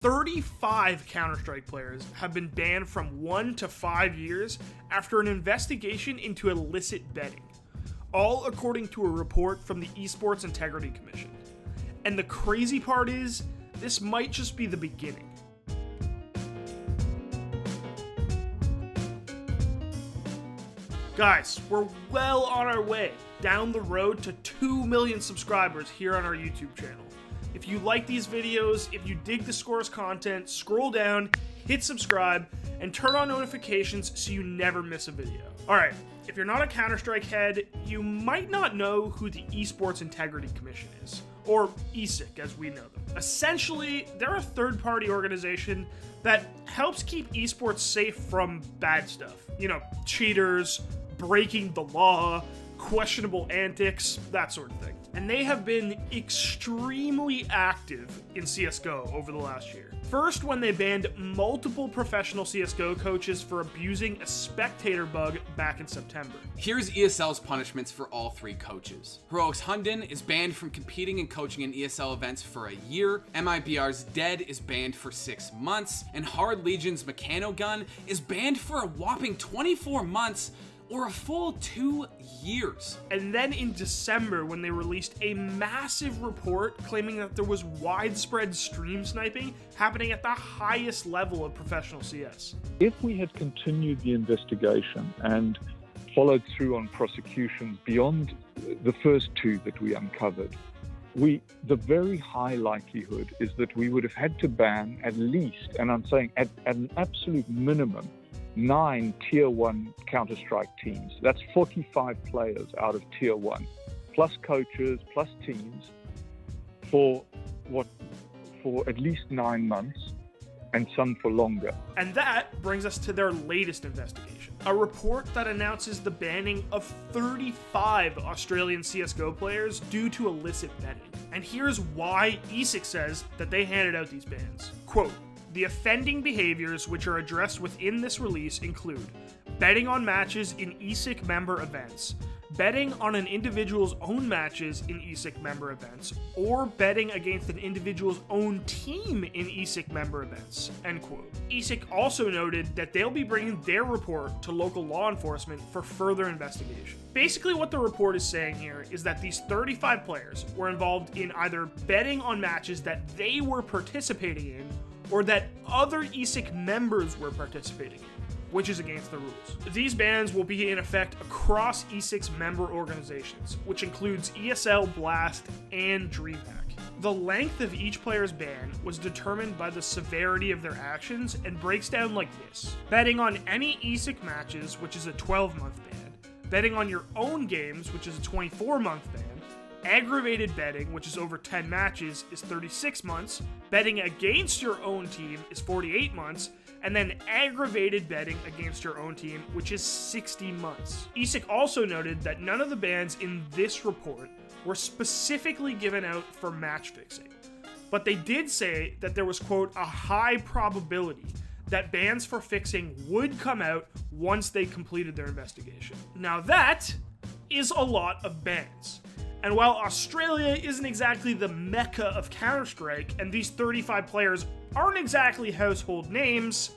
35 Counter-Strike players have been banned from 1 to 5 years after an investigation into illicit betting, all according to a report from the Esports Integrity Commission. And the crazy part is, this might just be the beginning. Guys, we're well on our way down the road to 2 million subscribers here on our YouTube channel. If you like these videos, if you dig theScore's content, scroll down, hit subscribe, and turn on notifications so you never miss a video. Alright, if you're not a Counter-Strike head, you might not know who the Esports Integrity Commission is, or ESIC as we know them. Essentially, they're a third-party organization that helps keep esports safe from bad stuff. You know, cheaters, breaking the law, questionable antics, that sort of thing. And they have been extremely active in CSGO over the last year. First, when they banned multiple professional CSGO coaches for abusing a spectator bug back in September. Here's ESL's punishments for all 3 coaches. Heroics Hunden is banned from competing and coaching in ESL events for a year, MIBR's Dead is banned for 6 months, and Hard Legion's Mechanogun is banned for a whopping 24 months, or a full 2 years. And then in December, when they released a massive report claiming that there was widespread stream sniping happening at the highest level of professional CS. If we had continued the investigation and followed through on prosecutions beyond the first 2 that we uncovered, the very high likelihood is that we would have had to ban at least, and I'm saying at an absolute minimum, 9 Tier 1 Counter-Strike teams. That's 45 players out of Tier 1, plus coaches, plus teams, for at least 9 months, and some for longer. And that brings us to their latest investigation. A report that announces the banning of 35 Australian CSGO players due to illicit betting. And here's why ESIC says that they handed out these bans. Quote, "The offending behaviors which are addressed within this release include betting on matches in ESIC member events, betting on an individual's own matches in ESIC member events, or betting against an individual's own team in ESIC member events," end quote. ESIC also noted that they'll be bringing their report to local law enforcement for further investigation. Basically what the report is saying here is that these 35 players were involved in either betting on matches that they were participating in, or that other ESIC members were participating in, which is against the rules. These bans will be in effect across ESIC's member organizations, which includes ESL, Blast, and DreamHack. The length of each player's ban was determined by the severity of their actions and breaks down like this. Betting on any ESIC matches, which is a 12-month ban. Betting on your own games, which is a 24-month ban. Aggravated betting, which is over 10 matches, is 36 months. Betting against your own team is 48 months. And then aggravated betting against your own team, which is 60 months. ESIC also noted that none of the bans in this report were specifically given out for match fixing. But they did say that there was, quote, "a high probability that bans for fixing would come out once they completed their investigation." Now that is a lot of bans. And while Australia isn't exactly the mecca of Counter-Strike, and these 35 players aren't exactly household names,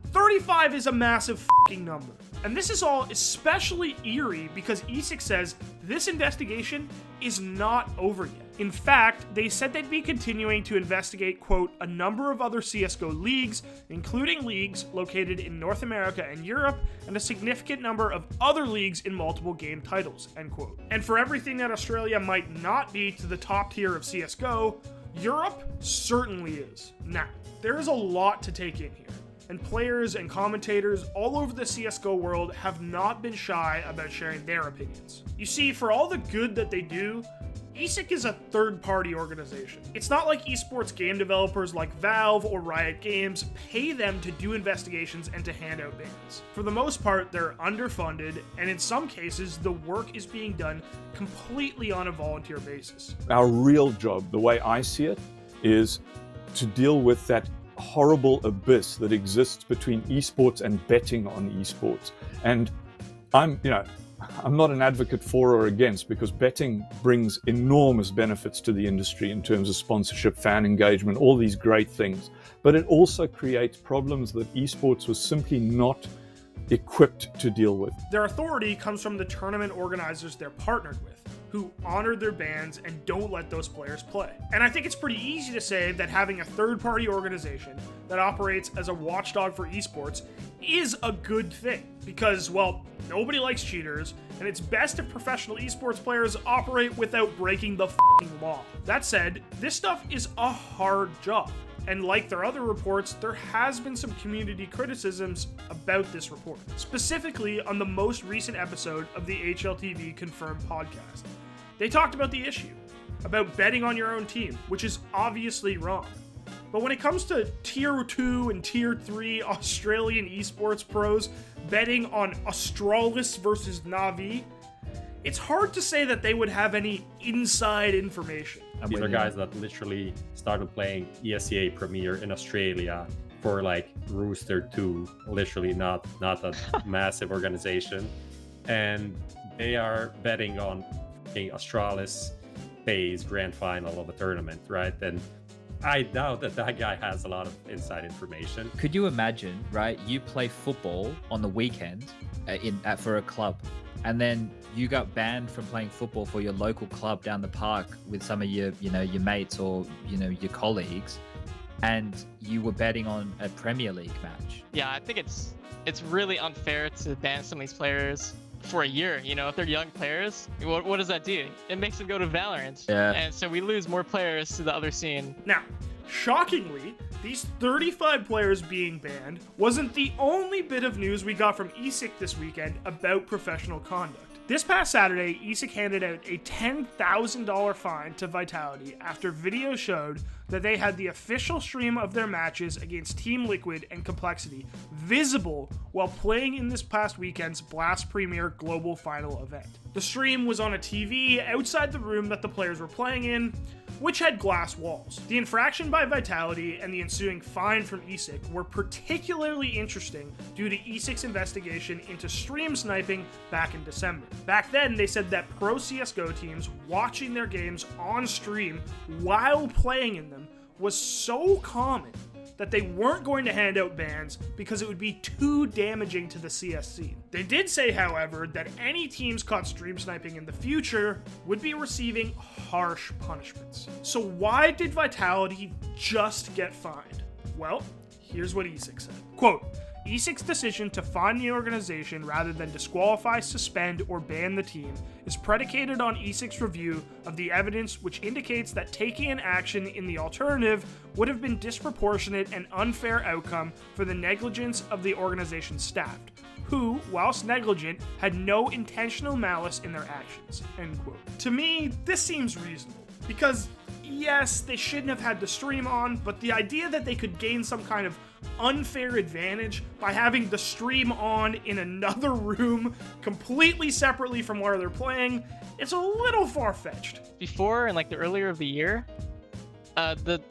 35 is a massive fucking number. And this is all especially eerie because ESIC says this investigation is not over yet. In fact, they said they'd be continuing to investigate, quote, "a number of other CSGO leagues, including leagues located in North America and Europe, and a significant number of other leagues in multiple game titles," end quote. And for everything that Australia might not be to the top tier of CSGO, Europe certainly is. Now, there is a lot to take in here. And players and commentators all over the CSGO world have not been shy about sharing their opinions. You see, for all the good that they do, ESIC is a third-party organization. It's not like esports game developers like Valve or Riot Games pay them to do investigations and to hand out bans. For the most part, they're underfunded, and in some cases, the work is being done completely on a volunteer basis. Our real job, the way I see it, is to deal with that horrible abyss that exists between esports and betting on esports. And I'm not an advocate for or against, because betting brings enormous benefits to the industry in terms of sponsorship, fan engagement, all these great things. But it also creates problems that esports was simply not equipped to deal with. Their authority comes from the tournament organizers they're partnered with, who honor their bans and don't let those players play. And I think it's pretty easy to say that having a third-party organization that operates as a watchdog for esports is a good thing, because, well, nobody likes cheaters, and it's best if professional esports players operate without breaking the f***ing law. That said, this stuff is a hard job. And like their other reports, there has been some community criticisms about this report, specifically on the most recent episode of the HLTV Confirmed podcast. They talked about the issue, about betting on your own team, which is obviously wrong. But when it comes to Tier 2 and Tier 3 Australian esports pros betting on Astralis versus Na'Vi, it's hard to say that they would have any inside information. These are guys that literally started playing ESEA Premier in Australia for like Rooster 2, literally not a massive organization. And they are betting on Astralis FaZe grand final of a tournament, right? And I doubt that guy has a lot of inside information. Could you imagine, right? You play football on the weekend for a club, and then you got banned from playing football for your local club down the park with some of your mates or, your colleagues, and you were betting on a Premier League match. Yeah, I think it's really unfair to ban some of these players for a year. If they're young players, what does that do? It makes them go to Valorant. Yeah. And so we lose more players to the other scene. Now, shockingly, these 35 players being banned wasn't the only bit of news we got from ESIC this weekend about professional conduct. This past Saturday, ESIC handed out a $10,000 fine to Vitality after video showed that they had the official stream of their matches against Team Liquid and Complexity visible while playing in this past weekend's Blast Premier Global Final event. The stream was on a TV outside the room that the players were playing in, which had glass walls. The infraction by Vitality and the ensuing fine from ESIC were particularly interesting due to ESIC's investigation into stream sniping back in December. Back then, they said that pro CSGO teams watching their games on stream while playing in them was so common that they weren't going to hand out bans because it would be too damaging to the CS scene. They did say, however, that any teams caught stream sniping in the future would be receiving harsh punishments. So why did Vitality just get fined? Well, here's what ESIC said. Quote, ESIC's decision to fine the organization rather than disqualify, suspend, or ban the team is predicated on ESIC's review of the evidence which indicates that taking an action in the alternative would have been disproportionate and unfair outcome for the negligence of the organization's staff, who, whilst negligent, had no intentional malice in their actions, end quote. To me, this seems reasonable, because yes, they shouldn't have had the stream on, but the idea that they could gain some kind of unfair advantage by having the stream on in another room completely separately from where they're playing, it's a little far-fetched. Before, in the earlier of the year, the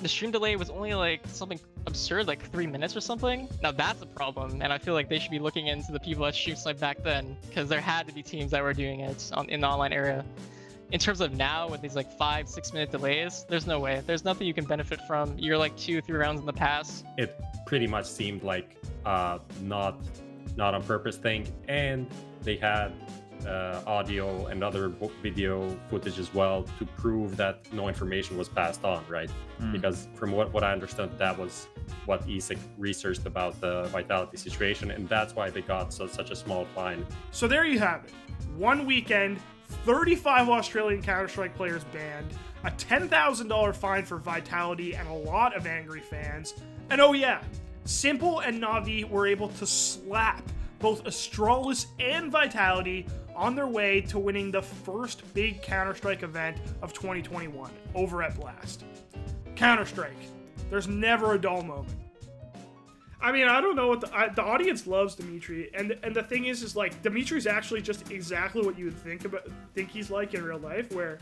stream delay was only something absurd, 3 minutes or something. Now that's a problem, and I feel like they should be looking into the people that stream snipe back then, because there had to be teams that were doing it in the online era. In terms of now, with these 5-6 minute delays, there's no way. There's nothing you can benefit from. You're 2-3 rounds in the past. It pretty much seemed like not on purpose thing, and they had audio and other video footage as well to prove that no information was passed on, right? Because from what I understood, that was what ESIC researched about the Vitality situation, and that's why they got such a small fine. So there you have it. One weekend, 35 Australian Counter-Strike players banned, a $10,000 fine for Vitality, and a lot of angry fans. And oh yeah, Simple and Na'Vi were able to slap both Astralis and Vitality on their way to winning the first big Counter-Strike event of 2021 over at Blast. Counter-Strike. There's never a dull moment. I mean, I don't know what the audience loves Dimitri, and the thing is Dimitri's actually just exactly what you would think he's like in real life, where,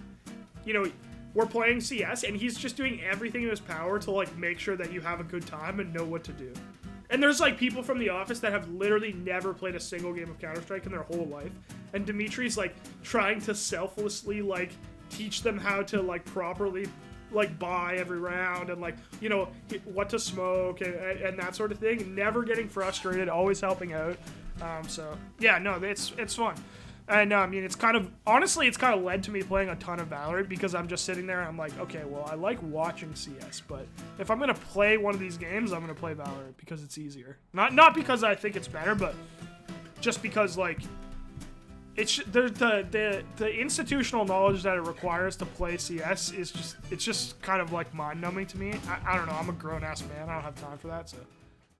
we're playing CS and he's just doing everything in his power to make sure that you have a good time and know what to do. And there's people from the office that have literally never played a single game of Counter-Strike in their whole life, and Dimitri's like trying to selflessly like teach them how to like properly like buy every round and like, you know, what to smoke and that sort of thing. Never getting frustrated, always helping out. So yeah, no, it's fun. And I mean, it's kind of led to me playing a ton of Valorant because I'm just sitting there and I'm like, okay, well, I like watching CS, but if I'm gonna play one of these games, I'm gonna play Valorant because it's easier. Not because I think it's better, but just because like it's the institutional knowledge that it requires to play CS is just kind of like mind numbing to me. I don't know. I'm a grown ass man. I don't have time for that. So.